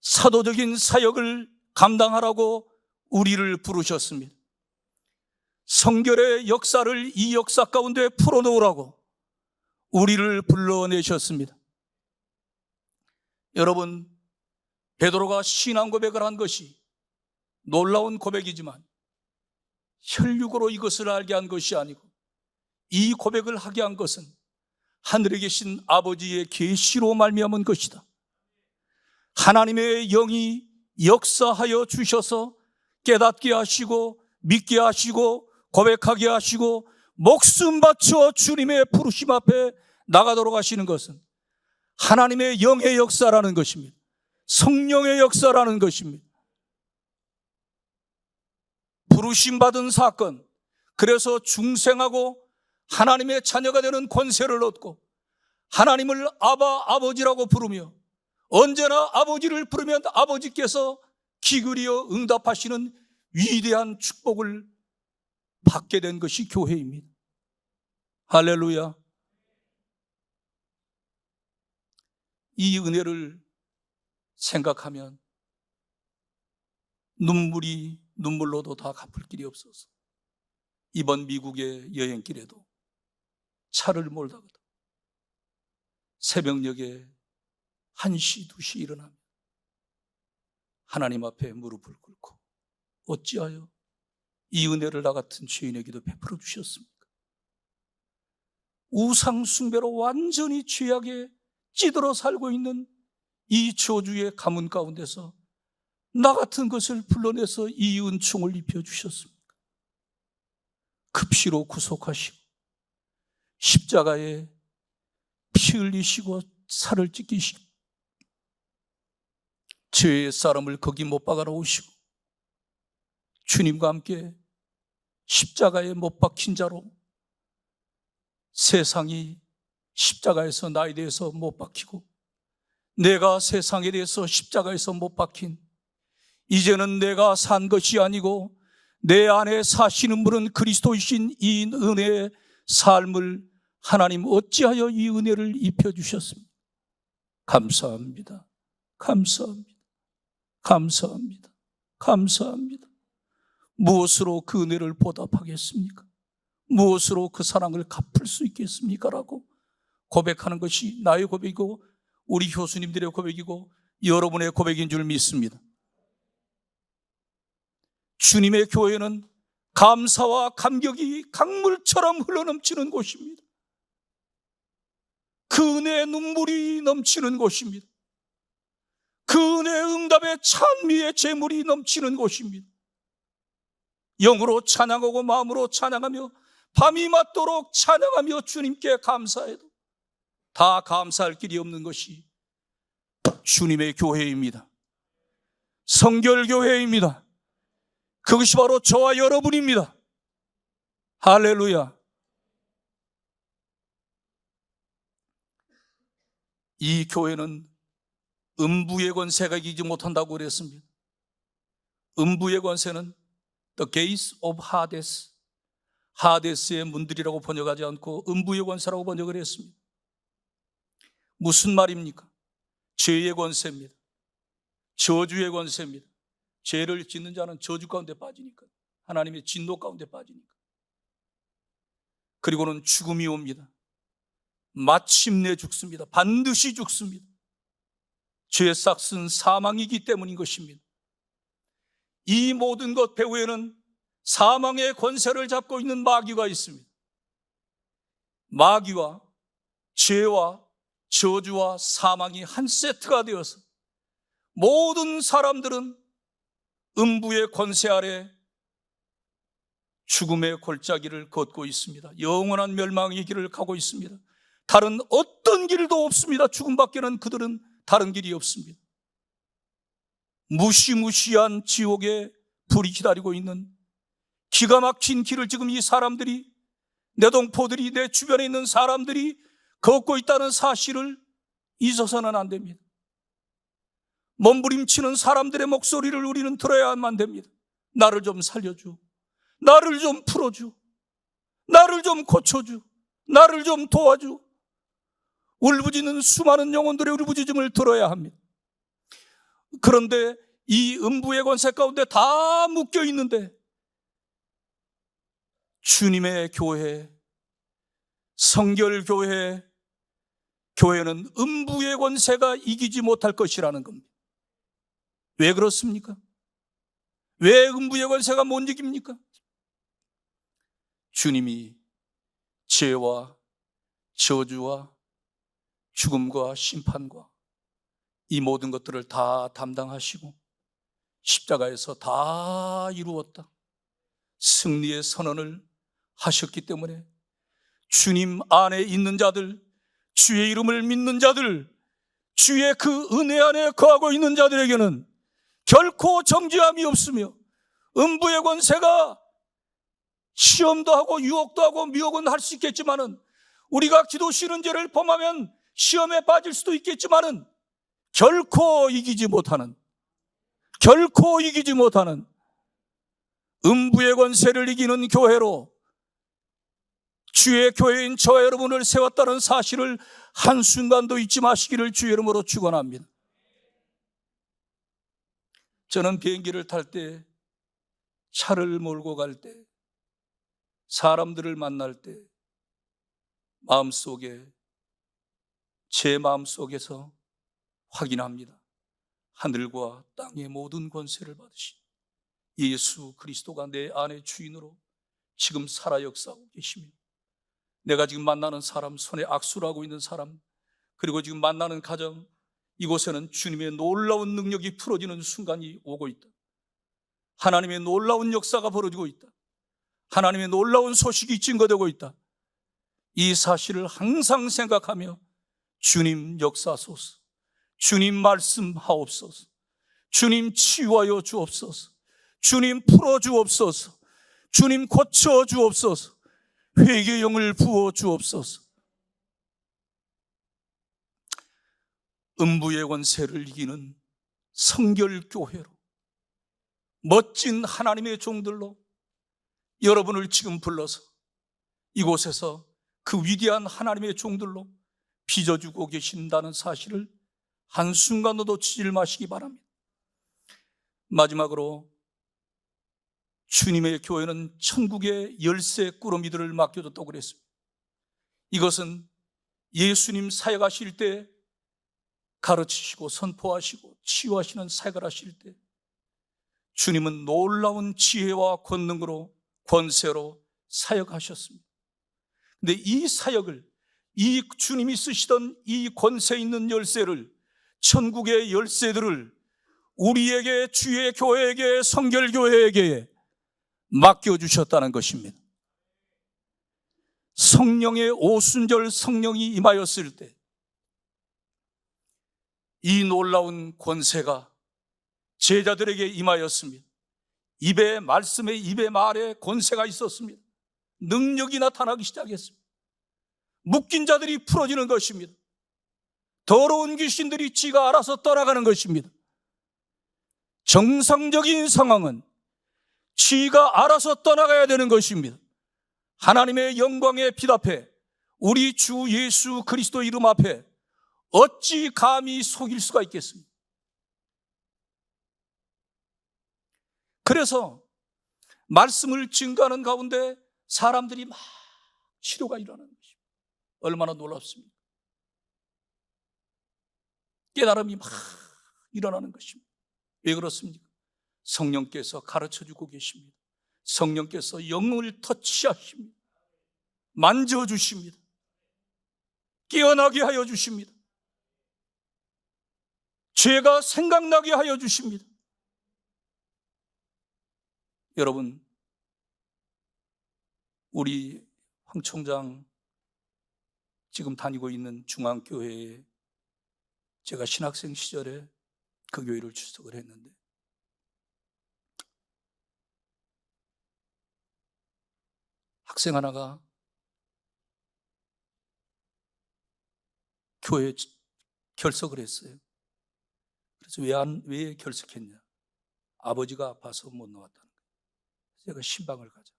사도적인 사역을 감당하라고 우리를 부르셨습니다. 성결의 역사를 이 역사 가운데 풀어놓으라고 우리를 불러내셨습니다. 여러분, 베드로가 신앙 고백을 한 것이 놀라운 고백이지만 혈육으로 이것을 알게 한 것이 아니고 이 고백을 하게 한 것은 하늘에 계신 아버지의 계시로 말미암은 것이다. 하나님의 영이 역사하여 주셔서 깨닫게 하시고 믿게 하시고 고백하게 하시고 목숨 바쳐 주님의 부르심 앞에 나가도록 하시는 것은 하나님의 영의 역사라는 것입니다. 성령의 역사라는 것입니다. 부르심 받은 사건, 그래서 중생하고 하나님의 자녀가 되는 권세를 얻고 하나님을 아버지라고 부르며 언제나 아버지를 부르면 아버지께서 기그리어 응답하시는 위대한 축복을 받게 된 것이 교회입니다. 할렐루야. 이 은혜를 생각하면 눈물로도 다 갚을 길이 없어서 이번 미국의 여행길에도 차를 몰다가도 새벽녘에 1시, 2시 일어나면 하나님 앞에 무릎을 꿇고 어찌하여 이 은혜를 나 같은 죄인에게도 베풀어 주셨습니까? 우상 숭배로 완전히 죄악에 찌들어 살고 있는 이 저주의 가문 가운데서 나 같은 것을 불러내서 이 은총을 입혀주셨습니까? 그 피로 구속하시고 십자가에 피 흘리시고 살을 찢기시고 죄의 사람을 거기 못 박아 놓으시고 주님과 함께 십자가에 못 박힌 자로 세상이 십자가에서 나에 대해서 못 박히고 내가 세상에 대해서 십자가에서 못 박힌 이제는 내가 산 것이 아니고 내 안에 사시는 분은 그리스도이신 이 은혜의 삶을 하나님 어찌하여 이 은혜를 입혀주셨습니까? 감사합니다. 감사합니다. 감사합니다. 감사합니다. 무엇으로 그 은혜를 보답하겠습니까? 무엇으로 그 사랑을 갚을 수 있겠습니까? 라고 고백하는 것이 나의 고백이고 우리 교수님들의 고백이고 여러분의 고백인 줄 믿습니다. 주님의 교회는 감사와 감격이 강물처럼 흘러넘치는 곳입니다. 그 은혜의 눈물이 넘치는 곳입니다. 그 은혜의 응답의 찬미의 제물이 넘치는 곳입니다. 영으로 찬양하고 마음으로 찬양하며 밤이 맞도록 찬양하며 주님께 감사해도 다 감사할 길이 없는 것이 주님의 교회입니다. 성결교회입니다. 그것이 바로 저와 여러분입니다. 할렐루야. 이 교회는 음부의 권세가 이기지 못한다고 그랬습니다. 음부의 권세는 The gates of Hades, 하데스의 문들이라고 번역하지 않고 음부의 권세라고 번역을 했습니다. 무슨 말입니까? 죄의 권세입니다. 저주의 권세입니다. 죄를 짓는 자는 저주 가운데 빠지니까, 하나님의 진노 가운데 빠지니까. 그리고는 죽음이 옵니다. 마침내 죽습니다. 반드시 죽습니다. 죄의 싹은 사망이기 때문인 것입니다. 이 모든 것 배후에는 사망의 권세를 잡고 있는 마귀가 있습니다. 마귀와 죄와 저주와 사망이 한 세트가 되어서 모든 사람들은 음부의 권세 아래 죽음의 골짜기를 걷고 있습니다. 영원한 멸망의 길을 가고 있습니다. 다른 어떤 길도 없습니다. 죽음밖에는 그들은 다른 길이 없습니다. 무시무시한 지옥에 불이 기다리고 있는 기가 막힌 길을 지금 이 사람들이, 내 동포들이, 내 주변에 있는 사람들이 걷고 있다는 사실을 잊어서는 안 됩니다. 몸부림치는 사람들의 목소리를 우리는 들어야만 됩니다. 나를 좀 살려줘. 나를 좀 풀어줘. 나를 좀 고쳐줘. 나를 좀 도와줘. 울부짖는 수많은 영혼들의 울부짖음을 들어야 합니다. 그런데 이 음부의 권세 가운데 다 묶여 있는데 주님의 교회, 성결교회, 교회는 음부의 권세가 이기지 못할 것이라는 겁니다. 왜 그렇습니까? 왜 음부의 권세가 못 이깁니까? 주님이 죄와 저주와 죽음과 심판과 이 모든 것들을 다 담당하시고 십자가에서 다 이루었다. 승리의 선언을 하셨기 때문에 주님 안에 있는 자들, 주의 이름을 믿는 자들, 주의 그 은혜 안에 거하고 있는 자들에게는 결코 정죄함이 없으며 음부의 권세가 시험도 하고 유혹도 하고 미혹은 할 수 있겠지만은 우리가 기도 싫은 죄를 범하면 시험에 빠질 수도 있겠지만은 결코 이기지 못하는 음부의 권세를 이기는 교회로 주의 교회인 저와 여러분을 세웠다는 사실을 한순간도 잊지 마시기를 주의 이름으로 축원합니다. 저는 비행기를 탈 때, 차를 몰고 갈 때, 사람들을 만날 때 마음속에, 제 마음속에서 확인합니다. 하늘과 땅의 모든 권세를 받으신 예수 그리스도가 내 안의 주인으로 지금 살아 역사하고 계시며 내가 지금 만나는 사람, 손에 악수를 하고 있는 사람, 그리고 지금 만나는 가정, 이곳에는 주님의 놀라운 능력이 풀어지는 순간이 오고 있다. 하나님의 놀라운 역사가 벌어지고 있다. 하나님의 놀라운 소식이 증거되고 있다. 이 사실을 항상 생각하며 주님 역사하소서, 주님 말씀하옵소서, 주님 치유하여 주옵소서, 주님 풀어 주옵소서, 주님 고쳐 주옵소서, 회개의 영을 부어 주옵소서. 음부의 권세를 이기는 성결교회로, 멋진 하나님의 종들로 여러분을 지금 불러서 이곳에서 그 위대한 하나님의 종들로 빚어주고 계신다는 사실을 한순간도 놓치지 마시기 바랍니다. 마지막으로 주님의 교회는 천국의 열쇠 꾸러미들을 맡겨줬다고 그랬습니다. 이것은 예수님 사역하실 때 가르치시고 선포하시고 치유하시는 사역을 하실 때 주님은 놀라운 지혜와 권능으로 권세로 사역하셨습니다. 근데 이 사역을, 이 주님이 쓰시던 이 권세 있는 열쇠를, 천국의 열쇠들을 우리에게, 주의 교회에게, 성결교회에게 맡겨주셨다는 것입니다. 성령의 오순절 성령이 임하였을 때 이 놀라운 권세가 제자들에게 임하였습니다. 입에, 말씀에, 입에, 말에 권세가 있었습니다. 능력이 나타나기 시작했습니다. 묶인 자들이 풀어지는 것입니다. 더러운 귀신들이 지가 알아서 떠나가는 것입니다. 정상적인 상황은 지가 알아서 떠나가야 되는 것입니다. 하나님의 영광의 빛 앞에, 우리 주 예수 그리스도 이름 앞에 어찌 감히 속일 수가 있겠습니까? 그래서 말씀을 증거하는 가운데 사람들이 막 치료가 일어나는 것입니다. 얼마나 놀랍습니까? 깨달음이 막 일어나는 것입니다. 왜 그렇습니까? 성령께서 가르쳐주고 계십니다. 성령께서 영을 터치하십니다. 만져주십니다. 깨어나게 하여 주십니다. 죄가 생각나게 하여 주십니다. 여러분, 우리 황 총장 지금 다니고 있는 중앙교회에 제가 신학생 시절에 그 교회를 출석을 했는데 학생 하나가 교회에 결석을 했어요. 그래서 왜 결석했냐? 아버지가 아파서 못 나왔다는 거예요. 제가 신방을 가자.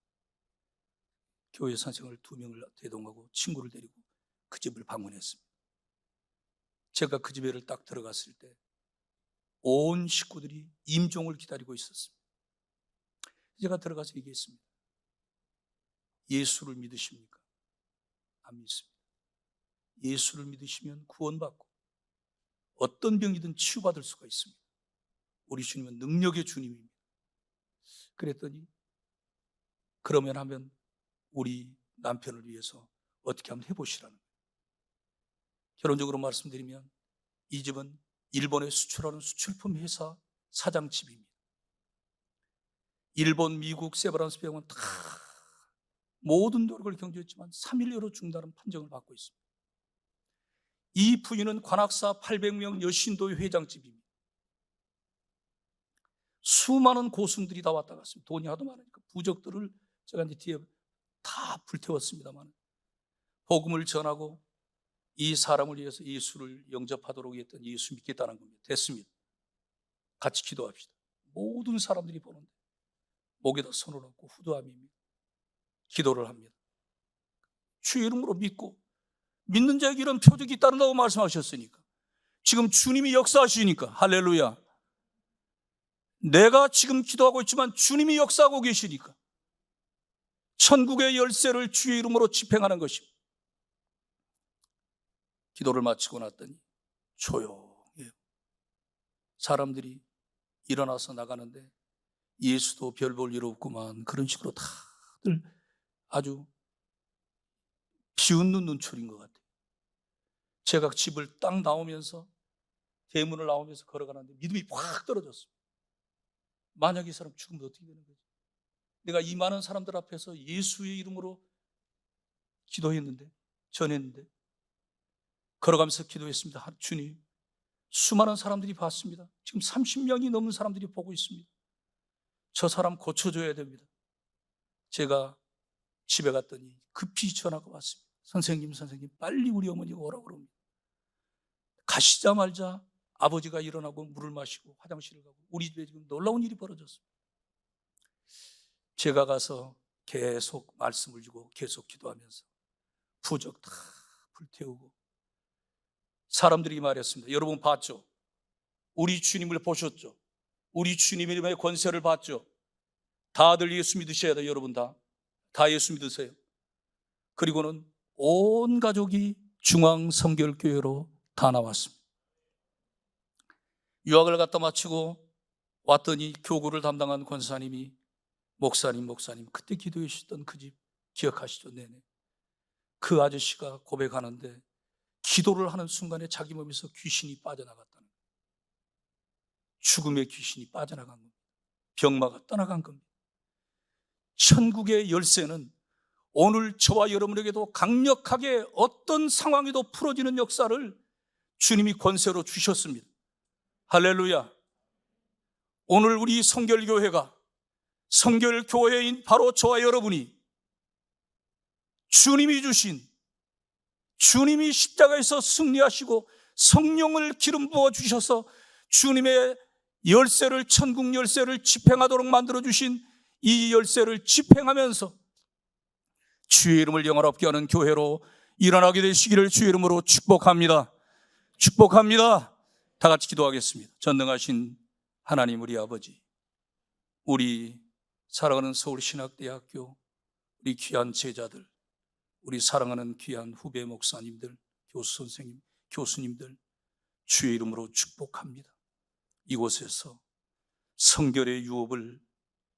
교회 선생을 2명을 대동하고 친구를 데리고 그 집을 방문했습니다. 제가 그 집에를 딱 들어갔을 때 온 식구들이 임종을 기다리고 있었습니다. 제가 들어가서 얘기했습니다. 예수를 믿으십니까? 안 믿습니다. 예수를 믿으시면 구원받고 어떤 병이든 치유받을 수가 있습니다. 우리 주님은 능력의 주님입니다. 그랬더니 그러면 하면 우리 남편을 위해서 어떻게 한번 해보시라는 거예요. 결론적으로 말씀드리면 이 집은 일본에 수출하는 수출품 회사 사장 집입니다. 일본, 미국, 세브란스 병원 다 모든 노력을 경주했지만 3일여로 중단한 판정을 받고 있습니다. 이 부인은 관악사 800명 여신도의 회장집입니다. 수많은 고승들이 다 왔다 갔습니다. 돈이 하도 많으니까 부적들을 제가 이제 뒤에 다 불태웠습니다만 복음을 전하고 이 사람을 위해서 예수를 영접하도록 했던 예수 믿겠다는 겁니다. 됐습니다. 같이 기도합시다. 모든 사람들이 보는데 목에다 손을 얹고 후두함입니다. 기도를 합니다. 주의 이름으로 믿고 믿는 자에게 이런 표적이 따른다고 말씀하셨으니까 지금 주님이 역사하시니까 할렐루야. 내가 지금 기도하고 있지만 주님이 역사하고 계시니까 천국의 열쇠를 주의 이름으로 집행하는 것입니다. 기도를 마치고 났더니 조용해요. 사람들이 일어나서 나가는데 예수도 별 볼 일 없구만, 그런 식으로 다들 아주 비웃는 눈초리인 것 같아요. 제가 집을 딱 나오면서 대문을 나오면서 걸어가는데 믿음이 확 떨어졌어요. 만약 이 사람 죽으면 어떻게 되는 거지? 내가 이 많은 사람들 앞에서 예수의 이름으로 기도했는데, 전했는데, 걸어가면서 기도했습니다. 주님, 수많은 사람들이 봤습니다. 지금 30명이 넘는 사람들이 보고 있습니다. 저 사람 고쳐줘야 됩니다. 제가 집에 갔더니 급히 전화가 왔습니다. 선생님, 빨리 우리 어머니가 오라고 그럽니다. 가시자마자 아버지가 일어나고 물을 마시고 화장실을 가고 우리 집에 지금 놀라운 일이 벌어졌습니다. 제가 가서 계속 말씀을 주고 계속 기도하면서 부적 다 불태우고 사람들이 말했습니다. 여러분 봤죠? 우리 주님을 보셨죠? 우리 주님의 권세를 봤죠? 다들 예수 믿으셔야 돼요. 여러분 다 예수 믿으세요. 그리고는 온 가족이 중앙성결교회로 다 나왔습니다. 유학을 갔다 마치고 왔더니 교구를 담당한 권사님이 목사님 그때 기도해 주셨던 그 집 기억하시죠? 네네. 그 아저씨가 고백하는데 기도를 하는 순간에 자기 몸에서 귀신이 빠져나갔다는 거예요. 죽음의 귀신이 빠져나간 겁니다. 병마가 떠나간 겁니다. 천국의 열쇠는 오늘 저와 여러분에게도 강력하게 어떤 상황에도 풀어지는 역사를 주님이 권세로 주셨습니다. 할렐루야. 오늘 우리 성결교회가 성결교회인 바로 저와 여러분이 주님이 주신 주님이 십자가에서 승리하시고 성령을 기름 부어 주셔서 주님의 열쇠를 천국 열쇠를 집행하도록 만들어 주신 이 열쇠를 집행하면서 주의 이름을 영화롭게 하는 교회로 일어나게 되시기를 주의 이름으로 축복합니다. 축복합니다. 다 같이 기도하겠습니다. 전능하신 하나님 우리 아버지, 우리 사랑하는 서울신학대학교 우리 귀한 제자들, 우리 사랑하는 귀한 후배 목사님들, 교수 선생님, 교수님들 주의 이름으로 축복합니다. 이곳에서 성결의 유업을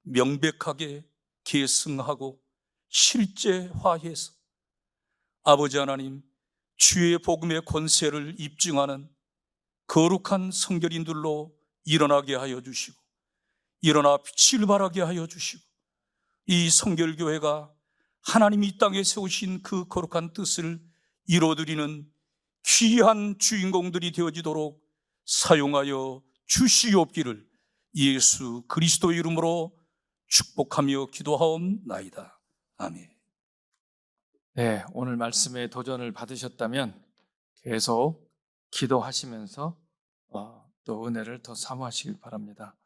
명백하게 계승하고 실제화해서 아버지 하나님 주의 복음의 권세를 입증하는 거룩한 성결인들로 일어나게 하여 주시고 일어나 빛을 발하게 하여 주시고 이 성결교회가 하나님이 이 땅에 세우신 그 거룩한 뜻을 이루어드리는 귀한 주인공들이 되어지도록 사용하여 주시옵기를 예수 그리스도의 이름으로 축복하며 기도하옵나이다. 아멘. 네, 오늘 말씀에 도전을 받으셨다면 계속 기도하시면서 또 은혜를 더 사모하시길 바랍니다.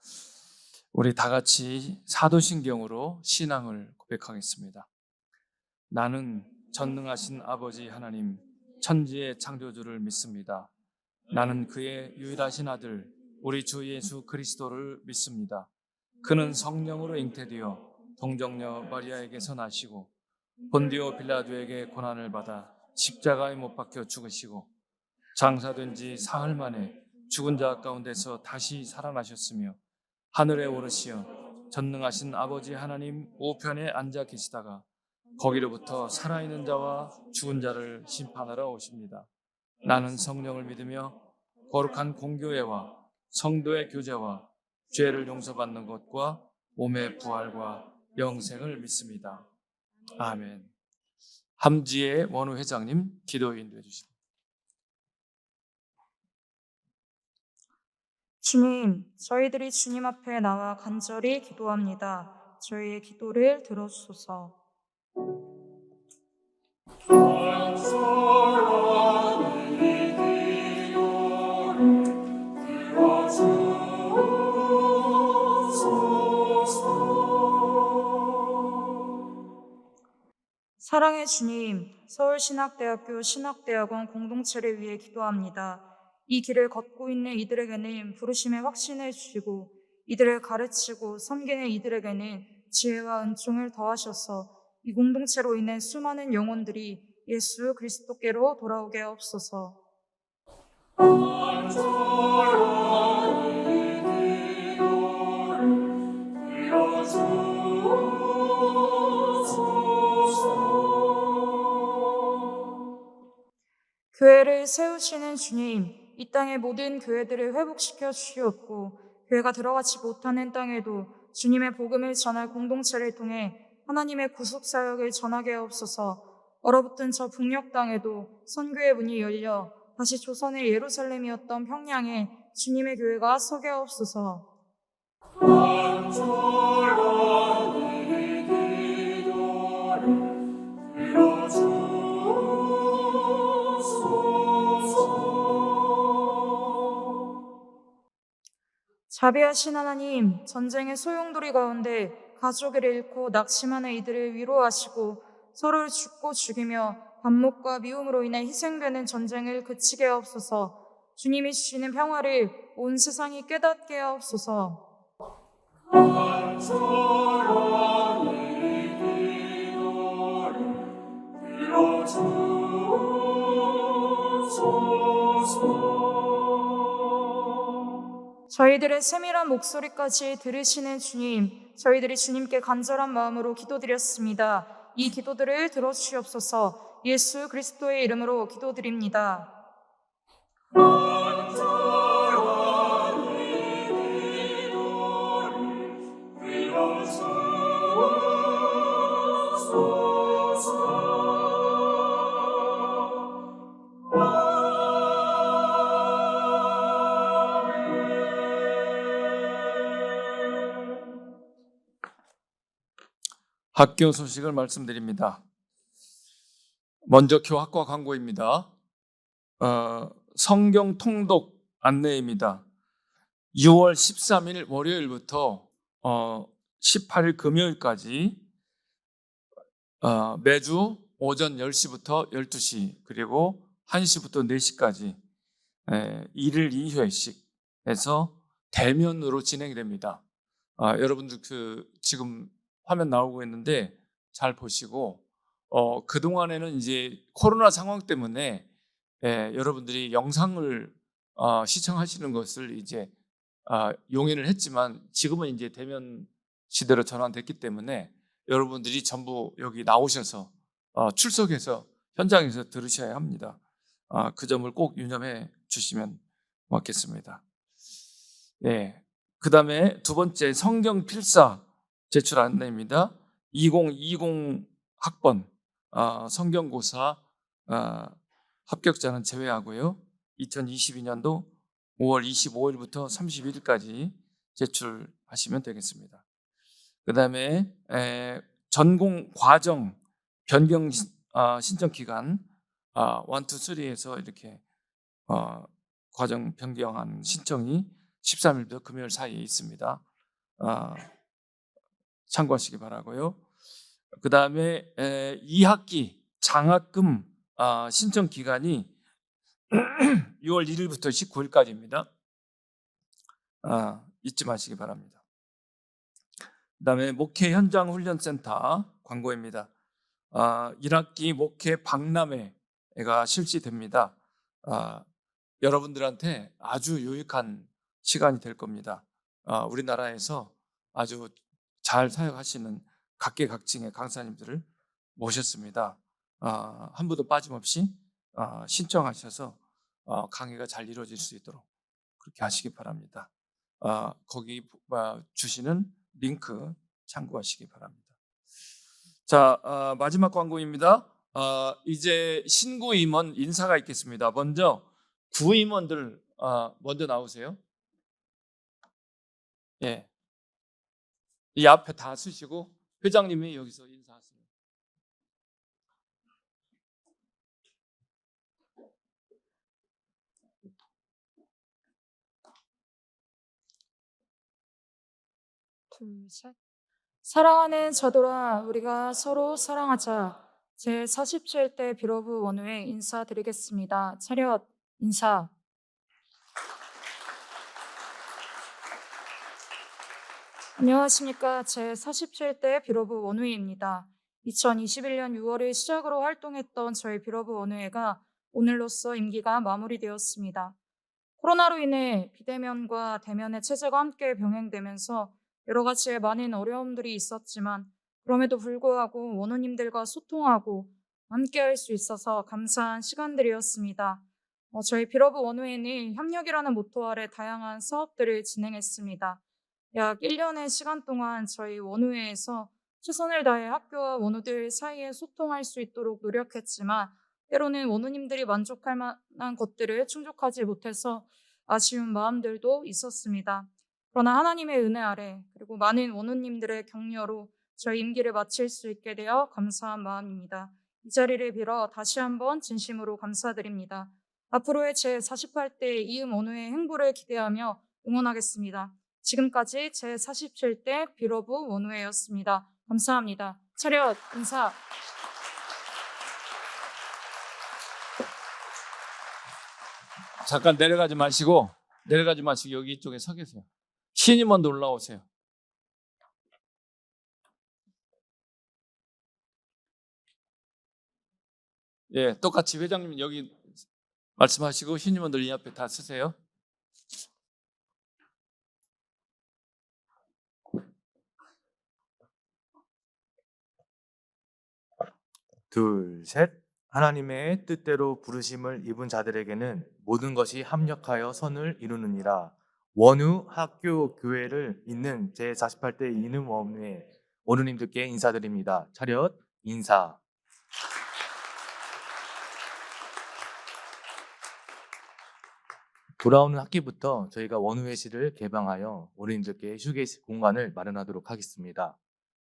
우리 다 같이 사도신경으로 신앙을 고백하겠습니다. 나는 전능하신 아버지 하나님, 천지의 창조주를 믿습니다. 나는 그의 유일하신 아들, 우리 주 예수 그리스도를 믿습니다. 그는 성령으로 잉태되어 동정녀 마리아에게서 나시고 본디오 빌라도에게 고난을 받아 십자가에 못 박혀 죽으시고 장사된 지 사흘 만에 죽은 자 가운데서 다시 살아나셨으며 하늘에 오르시어 전능하신 아버지 하나님 우편에 앉아 계시다가 거기로부터 살아있는 자와 죽은 자를 심판하러 오십니다. 나는 성령을 믿으며 거룩한 공교회와 성도의 교제와 죄를 용서받는 것과 몸의 부활과 영생을 믿습니다. 아멘. 함지의 원우 회장님 기도 인도해 주십니다. 주님, 저희들이 주님 앞에 나와 간절히 기도합니다. 저희의 기도를 들어주소서. 사랑의 주님, 서울신학대학교 신학대학원 공동체를 위해 기도합니다. 이 길을 걷고 있는 이들에게는 부르심의 확신을 주시고 이들을 가르치고 섬기는 이들에게는 지혜와 은총을 더하셔서 이 공동체로 인해 수많은 영혼들이 예수 그리스도께로 돌아오게 하옵소서. 교회를 세우시는 주님, 이 땅의 모든 교회들을 회복시켜 주시옵고 교회가 들어가지 못하는 땅에도 주님의 복음을 전할 공동체를 통해 하나님의 구속 사역을 전하게 하옵소서. 얼어붙은 저 북녘 땅에도 선교의 문이 열려 다시 조선의 예루살렘이었던 평양에 주님의 교회가 서게 하옵소서. 자비하신 하나님, 전쟁의 소용돌이 가운데 가족을 잃고 낙심하는 이들을 위로하시고 서로를 죽고 죽이며 반목과 미움으로 인해 희생되는 전쟁을 그치게 하옵소서. 주님이 주시는 평화를 온 세상이 깨닫게 하옵소서. 저희들의 세밀한 목소리까지 들으시는 주님, 저희들이 주님께 간절한 마음으로 기도드렸습니다. 이 기도들을 들어주시옵소서. 예수 그리스도의 이름으로 기도드립니다. 학교 소식을 말씀드립니다. 먼저 교학과 광고입니다. 성경 통독 안내입니다. 6월 13일 월요일부터 18일 금요일까지 매주 오전 10시부터 12시 그리고 1시부터 4시까지 1일 2회씩 해서 대면으로 진행이 됩니다. 여러분들 지금 화면 나오고 있는데 잘 보시고 그동안에는 이제 코로나 상황 때문에 여러분들이 영상을 시청하시는 것을 이제 용인을 했지만 지금은 이제 대면 시대로 전환됐기 때문에 여러분들이 전부 여기 나오셔서 출석해서 현장에서 들으셔야 합니다. 그 점을 꼭 유념해 주시면 고맙겠습니다. 그 다음에 두 번째 성경 필사 제출 안내입니다. 2020 학번 성경고사 합격자는 제외하고요. 2022년도 5월 25일부터 31일까지 제출하시면 되겠습니다. 그 다음에 전공 과정 변경 신청 기간 1, 2, 3에서 이렇게 과정 변경한 신청이 13일부터 금요일 사이에 있습니다. 참고하시기 바라고요. 그 다음에 2학기 장학금 신청 기간이 6월 1일부터 19일까지입니다. 잊지 마시기 바랍니다. 그 다음에 목회 현장 훈련센터 광고입니다. 1학기 목회 박람회가 실시됩니다. 여러분들한테 아주 유익한 시간이 될 겁니다. 우리나라에서 아주 잘 사역하시는 각계각층의 강사님들을 모셨습니다. 한 분도 빠짐없이 신청하셔서 강의가 잘 이루어질 수 있도록 그렇게 하시기 바랍니다. 거기 주시는 링크 참고하시기 바랍니다. 자, 마지막 광고입니다. 이제 신구 임원 인사가 있겠습니다. 먼저 구임원들 먼저 나오세요. 예. 이 앞에 다 쓰시고 회장님이 여기서 인사하세요. 둘, 셋. 사랑하는 저들아, 우리가 서로 사랑하자. 제 47대 비로부 원우회 인사드리겠습니다. 차렷 인사. 안녕하십니까. 제 47대 비로부 원우회입니다. 2021년 6월을 시작으로 활동했던 저희 비로부 원우회가 오늘로써 임기가 마무리되었습니다. 코로나로 인해 비대면과 대면의 체제가 함께 병행되면서 여러 가지의 많은 어려움들이 있었지만 그럼에도 불구하고 원우님들과 소통하고 함께할 수 있어서 감사한 시간들이었습니다. 저희 빌어브 원우회는 협력이라는 모토 아래 다양한 사업들을 진행했습니다. 약 1년의 시간 동안 저희 원우회에서 최선을 다해 학교와 원우들 사이에 소통할 수 있도록 노력했지만 때로는 원우님들이 만족할 만한 것들을 충족하지 못해서 아쉬운 마음들도 있었습니다. 그러나 하나님의 은혜 아래 그리고 많은 원우님들의 격려로 저희 임기를 마칠 수 있게 되어 감사한 마음입니다. 이 자리를 빌어 다시 한번 진심으로 감사드립니다. 앞으로의 제48대 이음 원우의 행보를 기대하며 응원하겠습니다. 지금까지 제47대 빌어브 원우회였습니다. 감사합니다. 차렷 인사. 잠깐 내려가지 마시고 여기 이쪽에 서 계세요. 신임원도 올라오세요. 예, 똑같이 회장님 여기 말씀하시고 신임원들 이 앞에 다 쓰세요. 둘, 셋. 하나님의 뜻대로 부르심을 입은 자들에게는 모든 것이 합력하여 선을 이루느니라. 원우 학교 교회를 잇는 제48대 이름 원우회 원우님들께 인사드립니다. 차렷 인사. 돌아오는 학기부터 저희가 원우회실을 개방하여 원우님들께 휴게 공간을 마련하도록 하겠습니다.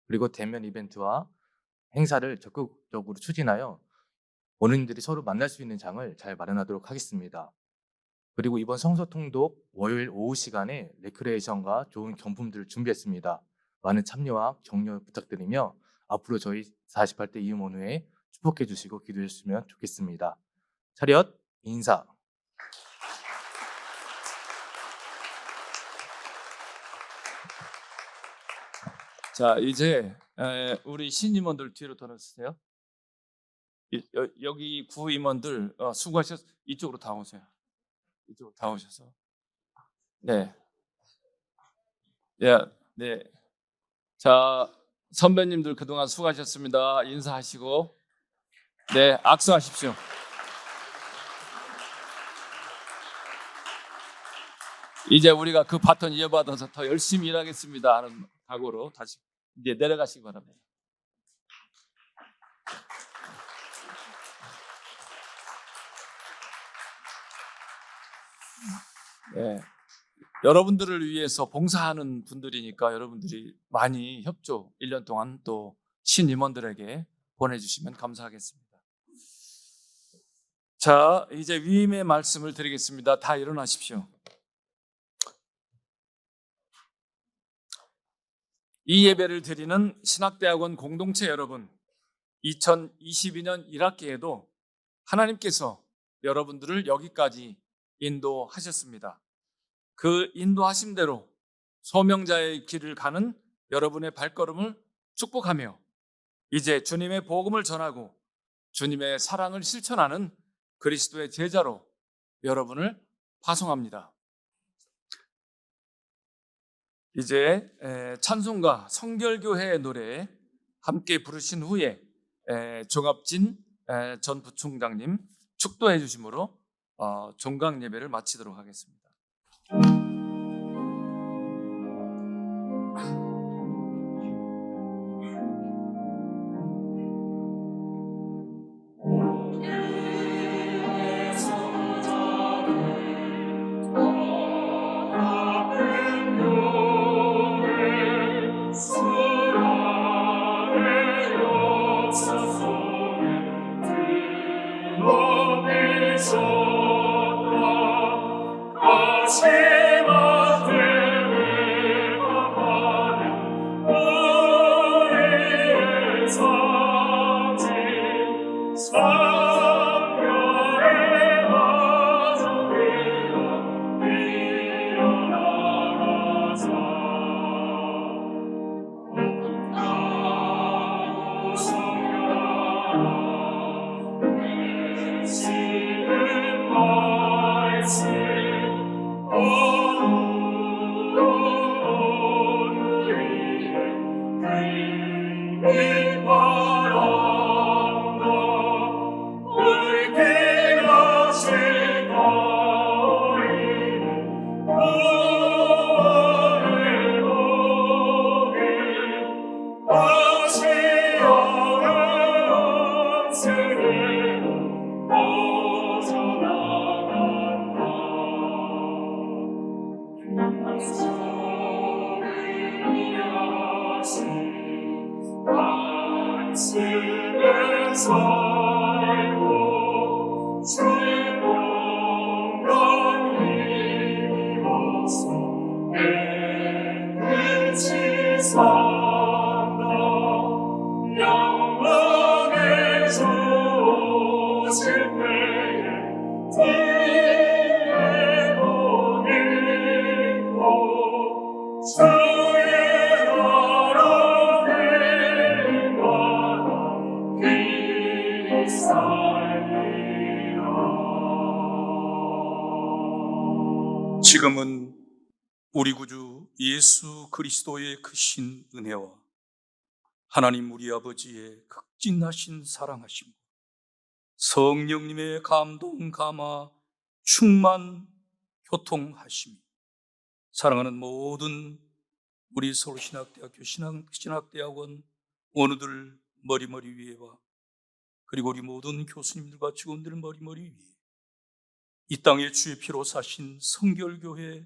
그리고 대면 이벤트와 행사를 적극적으로 추진하여 원우님들이 서로 만날 수 있는 장을 잘 마련하도록 하겠습니다. 그리고 이번 성서통독 월요일 오후 시간에 레크레이션과 좋은 경품들을 준비했습니다. 많은 참여와 격려 부탁드리며 앞으로 저희 48대 이음 원우회 축복해 주시고 기도해 주시면 좋겠습니다. 차렷 인사. 자, 이제 우리 신임원들 뒤로 돌아서세요. 여기 구임원들 수고하셨. 이쪽으로 다 오세요. 이쪽으로 다 오셔서. 네. 예, 네. 자, 선배님들 그동안 수고하셨습니다. 인사하시고. 네, 악수하십시오. 이제 우리가 그 바톤 이어받아서 더 열심히 일하겠습니다 하는 각오로 다시 이제 내려가시기 바랍니다. 네. 여러분들을 위해서 봉사하는 분들이니까 여러분들이 많이 협조 1년 동안 또 신임원들에게 보내주시면 감사하겠습니다. 자, 이제 위임의 말씀을 드리겠습니다. 다 일어나십시오. 이 예배를 드리는 신학대학원 공동체 여러분, 2022년 1학기에도 하나님께서 여러분들을 여기까지 인도하셨습니다. 그 인도하심대로 소명자의 길을 가는 여러분의 발걸음을 축복하며 이제 주님의 복음을 전하고 주님의 사랑을 실천하는 그리스도의 제자로 여러분을 파송합니다. 이제 찬송가 성결교회의 노래 함께 부르신 후에 종합진 전 부총장님 축도해 주심으로 종강 예배를 마치도록 하겠습니다. 바란다 지금은 우리 구주 예수 그리스도의 크신 은혜와 하나님 우리 아버지의 극진하신 사랑하심, 성령님의 감동, 감화, 충만, 교통하심, 사랑하는 모든 우리 서울신학대학교 신학대학원 원우들 머리머리 위에와 그리고 우리 모든 교수님들과 직원들 머리머리 위에 이 땅에 주의 피로 사신 성결교회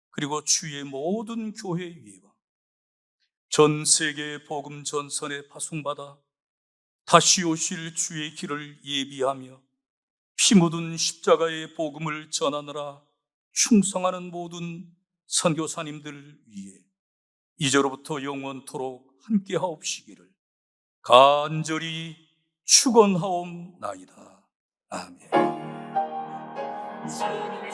그리고 주의 모든 교회 위에와 전 세계 복음 전선에 파송받아 다시 오실 주의 길을 예비하며 피 묻은 십자가의 복음을 전하느라 충성하는 모든 선교사님들 위해 이제로부터 영원토록 함께하옵시기를 간절히 축원하옵나이다. 아멘. 주님의